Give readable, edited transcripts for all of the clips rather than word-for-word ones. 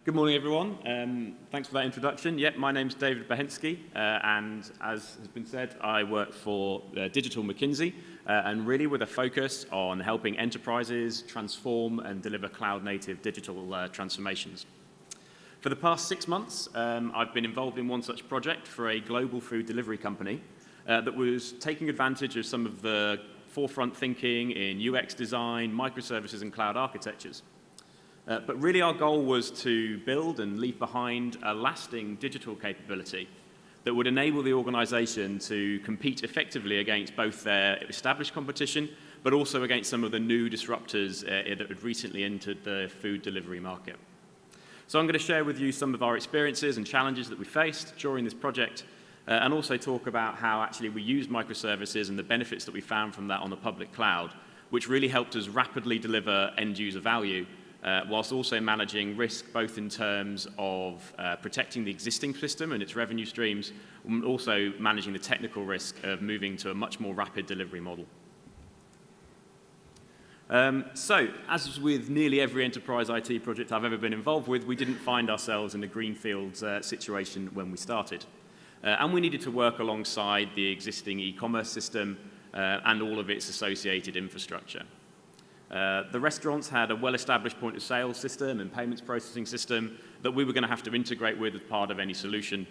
Good morning, everyone. Thanks for that introduction. Yep, my name's David Bochenski, and as has been said, I work for Digital McKinsey, and really with a focus on helping enterprises transform and deliver cloud-native digital transformations. For the past 6 months, I've been involved in one such project for a global food delivery company that was taking advantage of some of the forefront thinking in UX design, microservices, and cloud architectures. But really our goal was to build and leave behind a lasting digital capability that would enable the organization to compete effectively against both their established competition, but also against some of the new disruptors that had recently entered the food delivery market. So I'm going to share with you some of our experiences and challenges that we faced during this project, and also talk about how actually we used microservices and the benefits that we found from that on the public cloud, which really helped us rapidly deliver end-user value, whilst also managing risk both in terms of protecting the existing system and its revenue streams, and also managing the technical risk of moving to a much more rapid delivery model. So, as with nearly every enterprise IT project I've ever been involved with, we didn't find ourselves in a greenfield situation when we started. And we needed to work alongside the existing e-commerce system and all of its associated infrastructure. The restaurants had a well-established point-of-sale system and payments processing system that we were going to have to integrate with as part of any solution.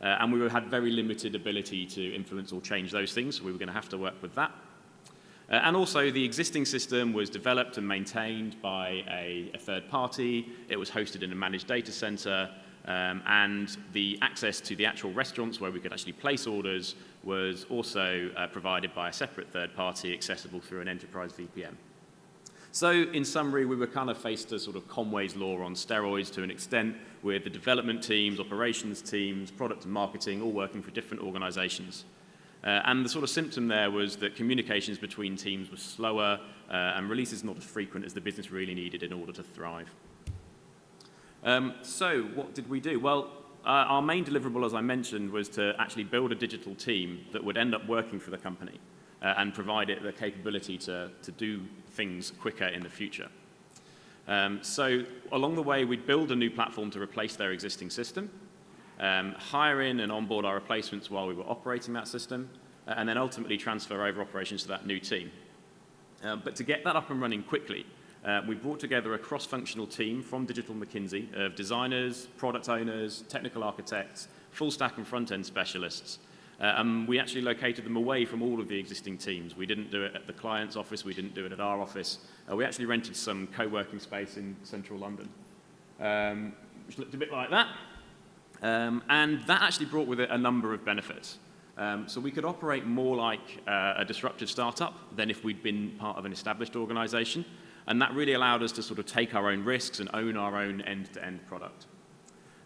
And we had very limited ability to influence or change those things, so we were going to have to work with that. And also, the existing system was developed and maintained by a third party. It was hosted in a managed data center, and the access to the actual restaurants where we could actually place orders was also provided by a separate third party accessible through an enterprise VPN. So, in summary, we were kind of faced a sort of Conway's law on steroids to an extent, with the development teams, operations teams, product and marketing all working for different organizations. And the sort of symptom there was that communications between teams was slower and releases not as frequent as the business really needed in order to thrive. So, what did we do? Well, our main deliverable, as I mentioned, was to actually build a digital team that would end up working for the company and provide it the capability to do things quicker in the future. So along the way, we'd build a new platform to replace their existing system, hire in and onboard our replacements while we were operating that system, and then ultimately transfer over operations to that new team. But to get that up and running quickly, we brought together a cross-functional team from Digital McKinsey of designers, product owners, technical architects, full-stack and front-end specialists. We actually located them away from all of the existing teams. We didn't do it at the client's office. We didn't do it at our office. We actually rented some co-working space in central London, which looked a bit like that. And that actually brought with it a number of benefits. So we could operate more like a disruptive startup than if we'd been part of an established organization. And that really allowed us to sort of take our own risks and own our own end-to-end product.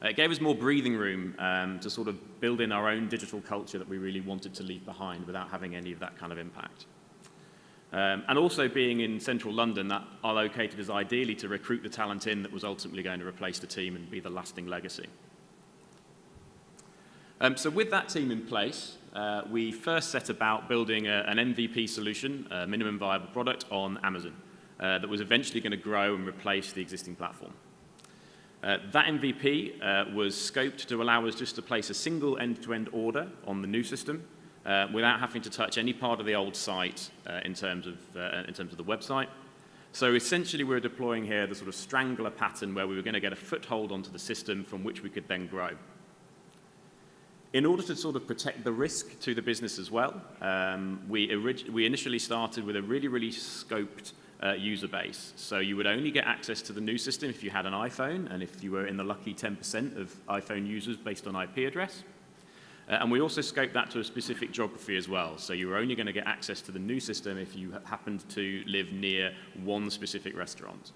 It gave us more breathing room to sort of build in our own digital culture that we really wanted to leave behind without having any of that kind of impact. And also being in central London, that are located as ideally to recruit the talent in that was ultimately going to replace the team and be the lasting legacy. So with that team in place, we first set about building an MVP solution, a minimum viable product, on Amazon that was eventually going to grow and replace the existing platform. That MVP was scoped to allow us just to place a single end-to-end order on the new system without having to touch any part of the old site in terms of the website. So essentially, we're deploying here the sort of strangler pattern where we were going to get a foothold onto the system from which we could then grow. In order to sort of protect the risk to the business as well, we initially started with a really scoped user base. So you would only get access to the new system if you had an iPhone, and if you were in the lucky 10% of iPhone users based on IP address. And we also scoped that to a specific geography as well. So you were only going to get access to the new system if you happened to live near one specific restaurant.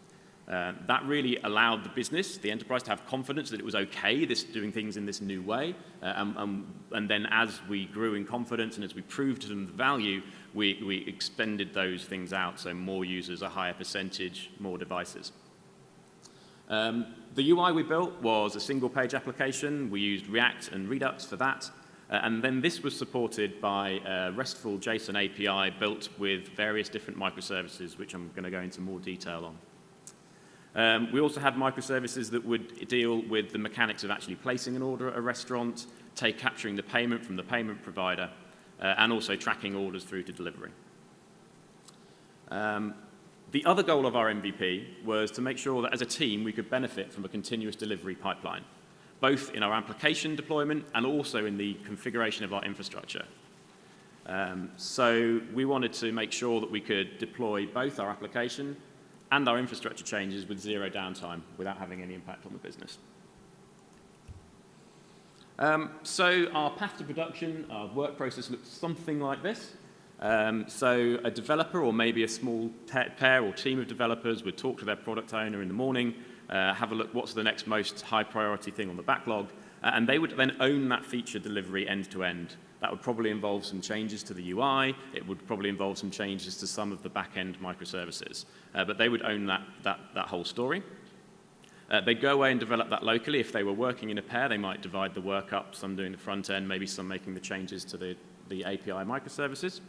That really allowed the business, the enterprise, to have confidence that it was okay doing things in this new way. And then as we grew in confidence and as we proved to them the value, we expanded those things out, so more users, a higher percentage, more devices. The UI we built was a single-page application. We used React and Redux for that. And then this was supported by a RESTful JSON API built with various different microservices, which I'm going to go into more detail on. We also had microservices that would deal with the mechanics of actually placing an order at a restaurant, capturing the payment from the payment provider, and also tracking orders through to delivery. The other goal of our MVP was to make sure that as a team we could benefit from a continuous delivery pipeline, both in our application deployment and also in the configuration of our infrastructure. So we wanted to make sure that we could deploy both our application and our infrastructure changes with zero downtime without having any impact on the business. So our path to production, our work process looks something like this. So a developer or maybe a small pair or team of developers would talk to their product owner in the morning, have a look what's the next most high priority thing on the backlog, and they would then own that feature delivery end to end. That would probably involve some changes to the UI. It would probably involve some changes to some of the back-end microservices. But they would own that whole story. They'd go away and develop that locally. If they were working in a pair, they might divide the work up, some doing the front end, maybe some making the changes to the API microservices.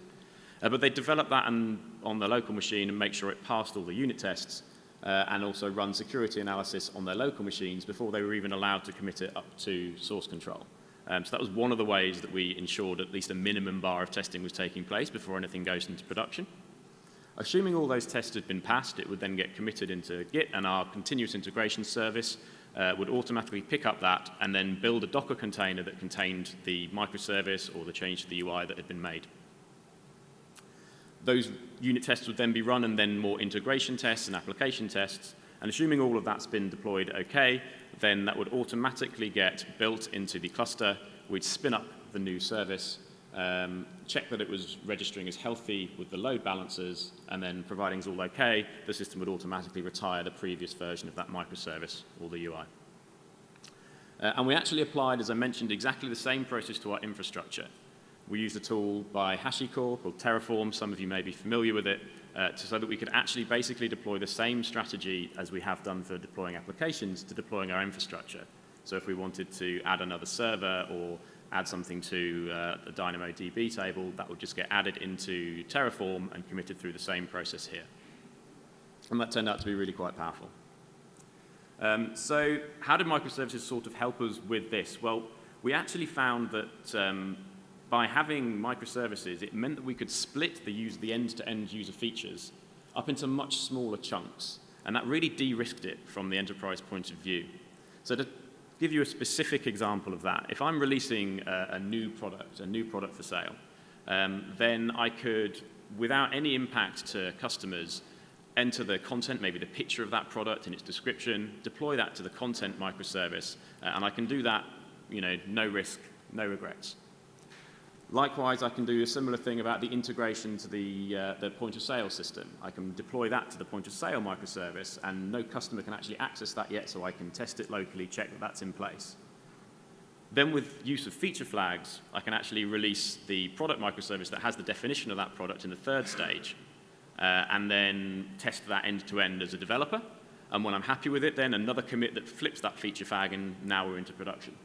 But they'd develop that on the local machine and make sure it passed all the unit tests and also run security analysis on their local machines before they were even allowed to commit it up to source control. So that was one of the ways that we ensured at least a minimum bar of testing was taking place before anything goes into production. Assuming all those tests had been passed, it would then get committed into Git, and our continuous integration service would automatically pick up that and then build a Docker container that contained the microservice or the change to the UI that had been made. Those unit tests would then be run, and then more integration tests and application tests. And assuming all of that's been deployed okay, then that would automatically get built into the cluster. We'd spin up the new service, check that it was registering as healthy with the load balancers, and then providing it's all okay, the system would automatically retire the previous version of that microservice or the UI. And we actually applied, as I mentioned, exactly the same process to our infrastructure. We used a tool by HashiCorp called Terraform. Some of you may be familiar with it, so that we could actually basically deploy the same strategy as we have done for deploying applications to deploying our infrastructure. So if we wanted to add another server or add something to the DynamoDB table, that would just get added into Terraform and committed through the same process here. And that turned out to be really quite powerful. So how did microservices sort of help us with this? Well, we actually found that by having microservices, it meant that we could split the end-to-end user features up into much smaller chunks, and that really de-risked it from the enterprise point of view. So to give you a specific example of that, if I'm releasing a new product for sale, then I could, without any impact to customers, enter the content, maybe the picture of that product and its description, deploy that to the content microservice, and I can do that, no risk, no regrets. Likewise, I can do a similar thing about the integration to the point-of-sale system. I can deploy that to the point-of-sale microservice, and no customer can actually access that yet, so I can test it locally, check that that's in place. Then with use of feature flags, I can actually release the product microservice that has the definition of that product in the third stage, and then test that end-to-end as a developer. And when I'm happy with it, then another commit that flips that feature flag, and now we're into production.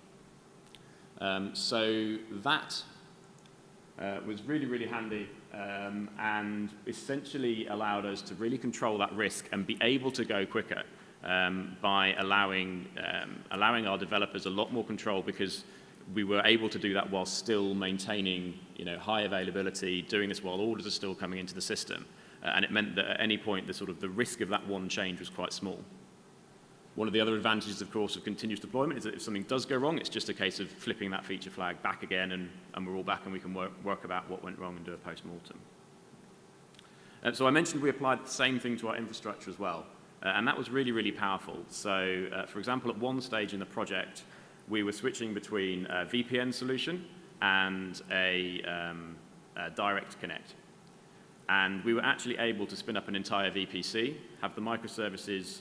So that was really, really handy and essentially allowed us to really control that risk and be able to go quicker by allowing our developers a lot more control, because we were able to do that while still maintaining high availability, doing this while orders are still coming into the system. And it meant that at any point the risk of that one change was quite small. One of the other advantages, of course, of continuous deployment is that if something does go wrong, it's just a case of flipping that feature flag back again, and we're all back, and we can work about what went wrong and do a post-mortem. So I mentioned we applied the same thing to our infrastructure as well, and that was really, really powerful. So, for example, at one stage in the project, we were switching between a VPN solution and a direct connect. And we were actually able to spin up an entire VPC, have the microservices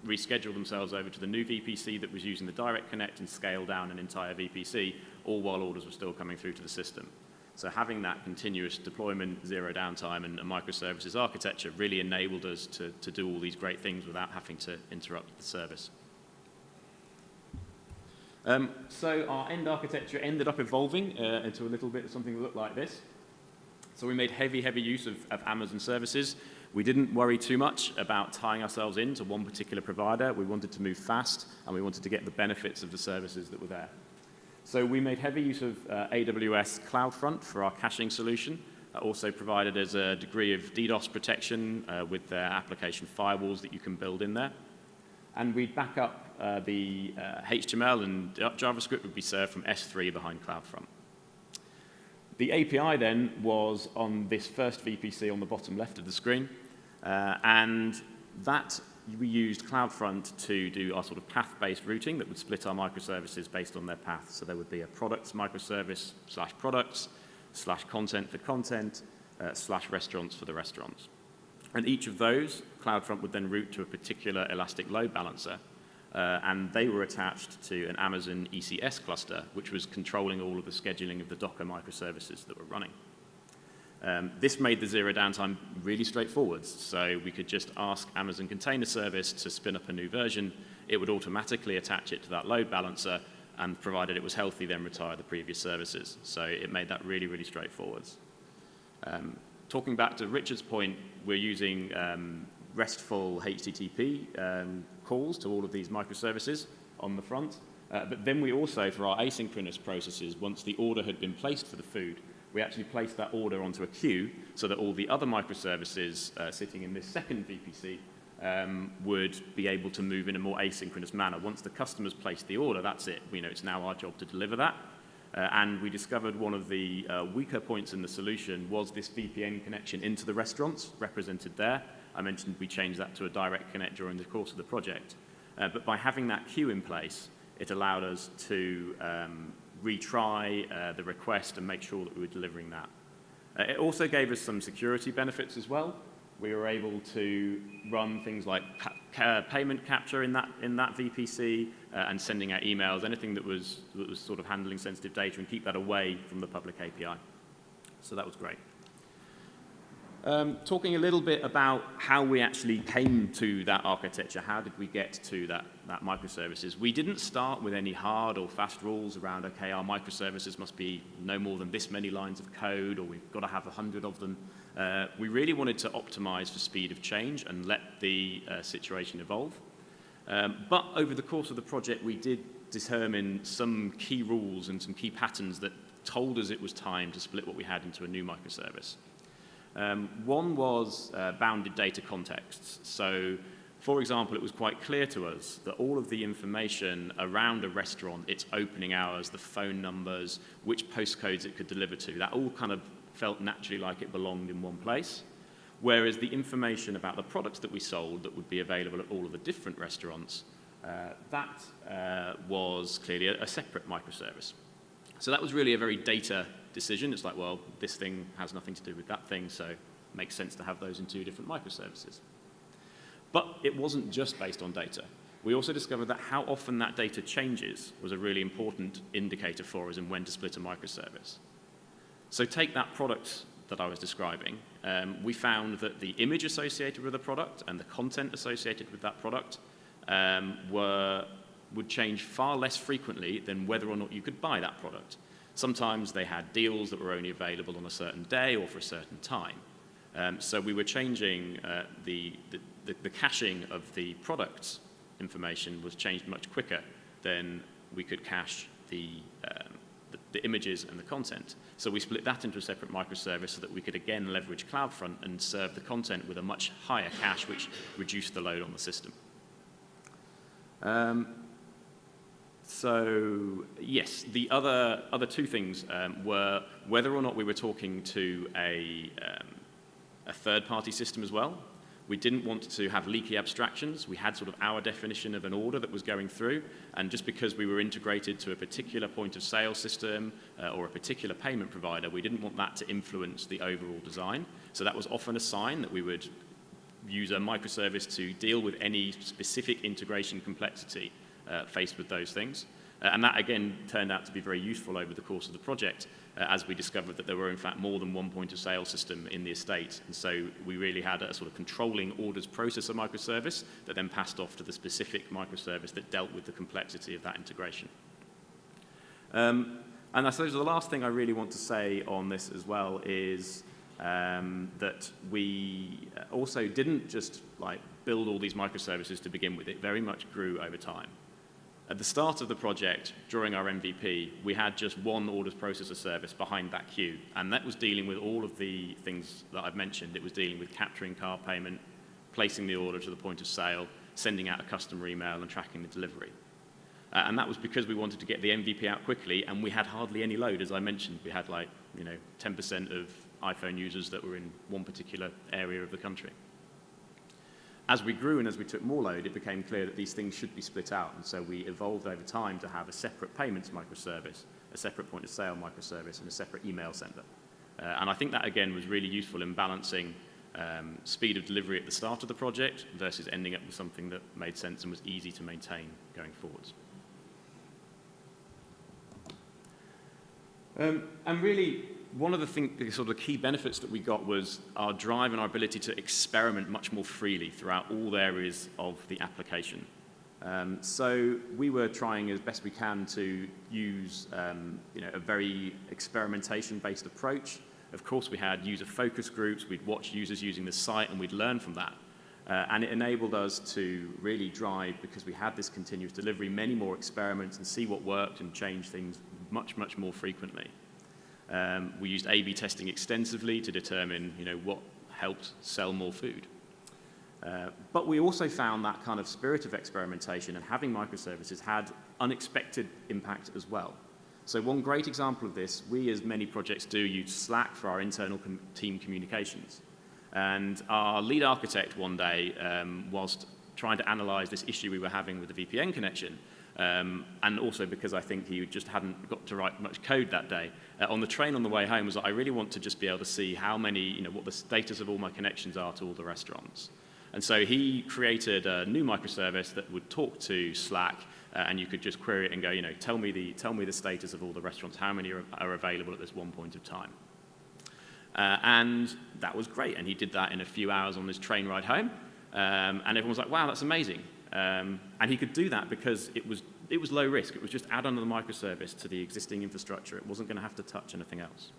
reschedule themselves over to the new VPC that was using the direct connect, and scale down an entire VPC, all while orders were still coming through to the system. So having that continuous deployment, zero downtime, and a microservices architecture really enabled us to do all these great things without having to interrupt the service. So our end architecture ended up evolving into a little bit of something that looked like this. So we made heavy use of Amazon services. We didn't worry too much about tying ourselves into one particular provider. We wanted to move fast, and we wanted to get the benefits of the services that were there. So we made heavy use of AWS CloudFront for our caching solution. Also provided us a degree of DDoS protection with their application firewalls that you can build in there. And we'd back up the HTML and JavaScript would be served from S3 behind CloudFront. The API then was on this first VPC on the bottom left of the screen, and that we used CloudFront to do our sort of path-based routing that would split our microservices based on their path. So there would be a products microservice / products / content for content / restaurants for the restaurants. And each of those, CloudFront would then route to a particular elastic load balancer, and they were attached to an Amazon ECS cluster, which was controlling all of the scheduling of the Docker microservices that were running. This made the zero downtime really straightforward. So we could just ask Amazon Container Service to spin up a new version. It would automatically attach it to that load balancer, and provided it was healthy, then retire the previous services. So it made that really, really straightforward. Talking back to Richard's point, we're using RESTful HTTP calls to all of these microservices on the front. But then we also, for our asynchronous processes, once the order had been placed for the food, we actually placed that order onto a queue so that all the other microservices sitting in this second VPC would be able to move in a more asynchronous manner. Once the customer's placed the order, that's it. We know it's now our job to deliver that. And we discovered one of the weaker points in the solution was this VPN connection into the restaurants, represented there. I mentioned we changed that to a direct connect during the course of the project. But by having that queue in place, it allowed us to retry the request and make sure that we were delivering that. It also gave us some security benefits as well. We were able to run things like payment capture in that VPC and sending out emails, anything that was sort of handling sensitive data, and keep that away from the public API. So that was great. Talking a little bit about how we actually came to that architecture, how did we get to that microservices? We didn't start with any hard or fast rules around, okay, our microservices must be no more than this many lines of code, or we've got to have 100 of them. We really wanted to optimize for speed of change and let the situation evolve. But over the course of the project, we did determine some key rules and some key patterns that told us it was time to split what we had into a new microservice. One was bounded data contexts. So, for example, it was quite clear to us that all of the information around a restaurant, its opening hours, the phone numbers, which postcodes it could deliver to, that all kind of felt naturally like it belonged in one place. Whereas the information about the products that we sold that would be available at all of the different restaurants, that was clearly a separate microservice. So that was really a very data decision. It's like, well, this thing has nothing to do with that thing, so it makes sense to have those in two different microservices. But it wasn't just based on data. We also discovered that how often that data changes was a really important indicator for us in when to split a microservice. So take that product that I was describing. We found that the image associated with the product and the content associated with that product would change far less frequently than whether or not you could buy that product. Sometimes they had deals that were only available on a certain day or for a certain time. So we were changing the caching of the product's information was changed much quicker than we could cache the images and the content. So we split that into a separate microservice so that we could again leverage CloudFront and serve the content with a much higher cache, which reduced the load on the system. So yes, the other two things were whether or not we were talking to a third-party system as well. We didn't want to have leaky abstractions. We had sort of our definition of an order that was going through, and just because we were integrated to a particular point of sale system or a particular payment provider, we didn't want that to influence the overall design. So that was often a sign that we would use a microservice to deal with any specific integration complexity faced with those things. And that, again, turned out to be very useful over the course of the project as we discovered that there were, in fact, more than one point of sale system in the estate. And so we really had a sort of controlling orders processor microservice that then passed off to the specific microservice that dealt with the complexity of that integration. And I suppose the last thing I really want to say on this as well is that we also didn't just like build all these microservices to begin with. It very much grew over time. At the start of the project, during our MVP, we had just one orders processor service behind that queue, and that was dealing with all of the things that I've mentioned. It was dealing with capturing card payment, placing the order to the point of sale, sending out a customer email, and tracking the delivery. And that was because we wanted to get the MVP out quickly, and we had hardly any load. As I mentioned, we had 10% of iPhone users that were in one particular area of the country. As we grew and as we took more load, it became clear that these things should be split out, and so we evolved over time to have a separate payments microservice, a separate point-of-sale microservice, and a separate email sender. And I think that, again, was really useful in balancing speed of delivery at the start of the project versus ending up with something that made sense and was easy to maintain going forwards. And really, one of the sort of key benefits that we got was our drive and our ability to experiment much more freely throughout all areas of the application. So we were trying as best we can to use a very experimentation-based approach. Of course, we had user focus groups. We'd watch users using the site, and we'd learn from that. And it enabled us to really drive, because we had this continuous delivery, many more experiments and see what worked and change things much, much more frequently. We used A/B testing extensively to determine, what helped sell more food. But we also found that kind of spirit of experimentation and having microservices had unexpected impact as well. So one great example of this, we, as many projects do, use Slack for our internal team communications. And our lead architect one day, whilst trying to analyze this issue we were having with the VPN connection, and also because I think he just hadn't got to write much code that day, on the train on the way home was like, I really want to just be able to see how many, what the status of all my connections are to all the restaurants. And so he created a new microservice that would talk to Slack, and you could just query it and go, tell me the status of all the restaurants, how many are available at this one point of time. And that was great, and he did that in a few hours on his train ride home, and everyone was like, wow, that's amazing. And he could do that because it was low risk. It was just add on the microservice to the existing infrastructure. It wasn't going to have to touch anything else.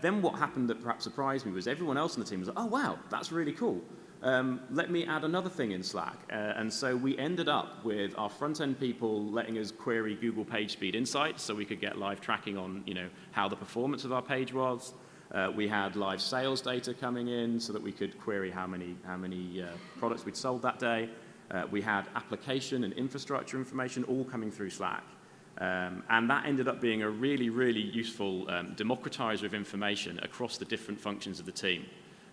Then what happened that perhaps surprised me was everyone else in the team was like, oh, wow, that's really cool. Let me add another thing in Slack. And so we ended up with our front-end people letting us query Google PageSpeed Insights so we could get live tracking on how the performance of our page was. We had live sales data coming in so that we could query how many products we'd sold that day. We had application and infrastructure information all coming through Slack. And that ended up being a really, really useful democratizer of information across the different functions of the team.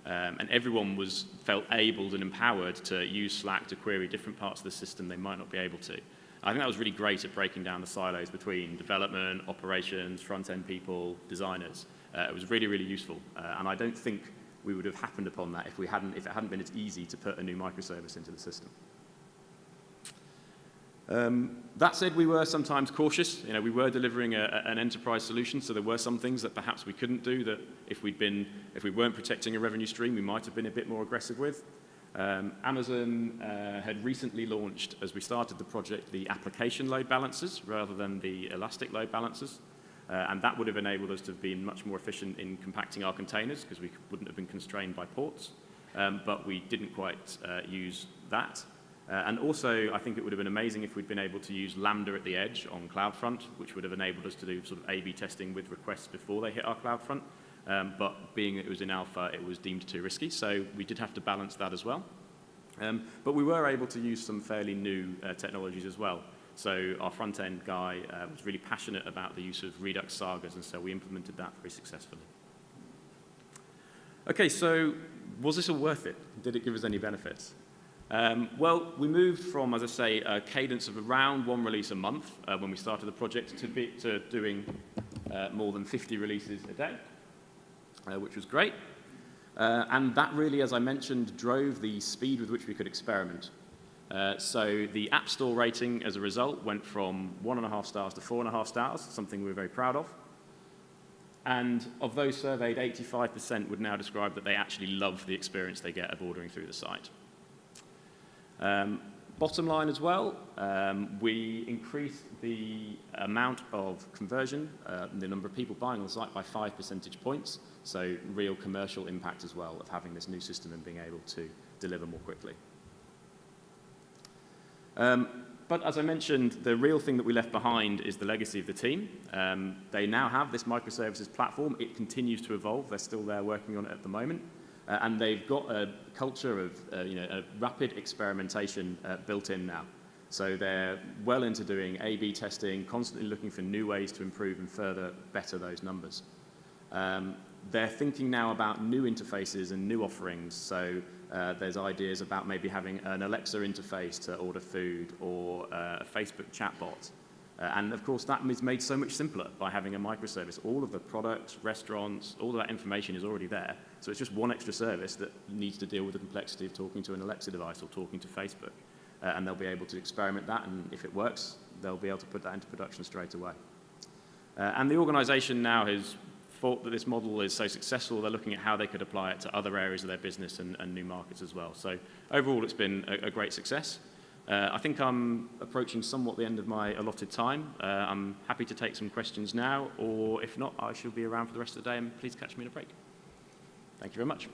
And everyone felt able and empowered to use Slack to query different parts of the system they might not be able to. I think that was really great at breaking down the silos between development, operations, front-end people, designers. It was really, really useful. And I don't think we would have happened upon that if it hadn't been as easy to put a new microservice into the system. That said, we were sometimes cautious. We were delivering an enterprise solution, so there were some things that perhaps we couldn't do that if we weren't protecting a revenue stream, we might have been a bit more aggressive with. Amazon had recently launched, as we started the project, the application load balancers rather than the elastic load balancers. And that would have enabled us to have been much more efficient in compacting our containers because we wouldn't have been constrained by ports. But we didn't quite use that. And also, I think it would have been amazing if we'd been able to use Lambda at the edge on CloudFront, which would have enabled us to do sort of A/B testing with requests before they hit our CloudFront. But being it was in alpha, it was deemed too risky, so we did have to balance that as well. But we were able to use some fairly new technologies as well. So our front-end guy was really passionate about the use of Redux sagas, and so we implemented that very successfully. Okay, so was this all worth it? Did it give us any benefits? Well, we moved from, as I say, a cadence of around one release a month when we started the project to doing more than 50 releases a day, which was great. And that really, as I mentioned, drove the speed with which we could experiment. So the App Store rating, as a result, went from 1.5 stars to 4.5 stars, something we were very proud of. And of those surveyed, 85% would now describe that they actually love the experience they get of ordering through the site. Bottom line as well, we increased the amount of conversion, the number of people buying on the site by 5 percentage points. So real commercial impact as well of having this new system and being able to deliver more quickly. But as I mentioned, the real thing that we left behind is the legacy of the team. They now have this microservices platform. It continues to evolve. They're still there working on it at the moment. And they've got a culture of a rapid experimentation built in now. So they're well into doing A/B testing, constantly looking for new ways to improve and further better those numbers. They're thinking now about new interfaces and new offerings. So there's ideas about maybe having an Alexa interface to order food or a Facebook chatbot. And of course, that is made so much simpler by having a microservice. All of the products, restaurants, all of that information is already there. So it's just one extra service that needs to deal with the complexity of talking to an Alexa device or talking to Facebook. And they'll be able to experiment that, and if it works, they'll be able to put that into production straight away. And the organization now has thought that this model is so successful, they're looking at how they could apply it to other areas of their business and new markets as well. So overall, it's been a great success. I think I'm approaching somewhat the end of my allotted time. I'm happy to take some questions now, or if not, I shall be around for the rest of the day, and please catch me in a break. Thank you very much.